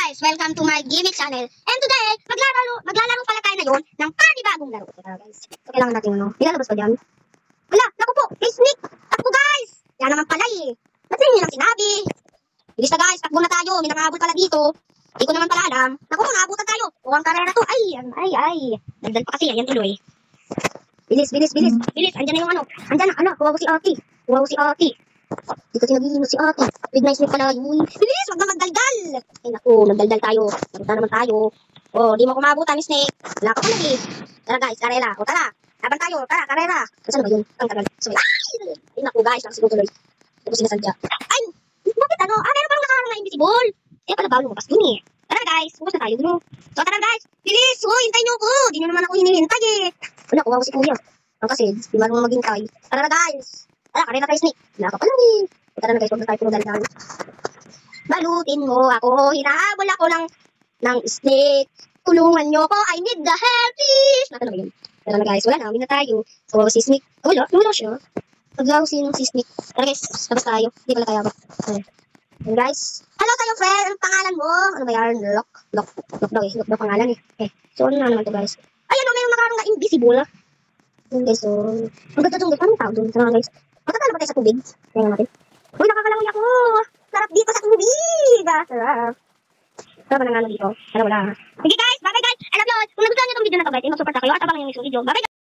guys, welcome to my gimmick channel. And today, maglalaro pala tayo ngayon ng panibagong laro. Guys, so kailangan natin ilalabas pa dyan. Wala, naku po, may sneak. Takbo guys. Yan naman pala eh. Ba't rin yun ang sinabi? Bilis na guys, takbo na tayo. May nangahabol pala dito. Hindi ko naman pala alam. Naku po, naabutan tayo. Huwag karera to. Ay. Dagdag pa kasi, yan tuloy. Bilis. Andyan na yung andyan na, kuwaw si ate. Di kasi naghihino si ate. Midnight sneak pala yun. Bilis, wag na magdaldal. Ay naku, nagdaldal tayo. Naruta naman tayo. Oh, di mo kumabutan, sneak. Wala ka pala eh. Tara guys, karera. O tara. Laban tayo. Tara, karera. Saan ba yun? Ang tagal. So, ay naku guys, nakasigaw tuloy. Ito sinasadya. Ay, bakit meron parang nakaharang na invisible. Kaya pala bago lumabas dun eh. Tara guys, bukas na tayo dun. So tara guys, bilis. Uy, hintayin niyo ako. Di niyo naman ako hinihintay eh. Wala, kuwaw si kuya. Ang kasi, di marunong maghintay. Tara na guys. Tara, karera tayo sneak. Wala ka pala eh. Tara na guys, huwag na tayo pinagdaldal. Balutin mo ako. Hinahabol ako ng snake. Tulungan niyo ako. I need the help, please. Naka na ba yun? Tara na guys, wala na. Wala na tayo. So, si snake. Wala siya. Naglaw si snake. Tara guys, labas tayo. Hindi pala tayo ako. And guys, hello tayo friend. Anong pangalan mo? Ano ba yan? Lock daw eh. Lock daw pangalan eh. So, ano na naman to guys? Ayan o, mayroong nakarang na invisible. Yun guys, so, magkatutunggot. Anong tawag doon? Tara guys. Matatalo ba tayo sa tubig? Kaya natin. Uy, nakakalangoy ako. Sarap dito sa tubig. Sarap. Sarap na nga dito. Wala. Sige guys, bye guys. I love you all. Kung nagustuhan nyo itong video na to guys, mag-support kayo at abangan nyo yung video. Bye guys.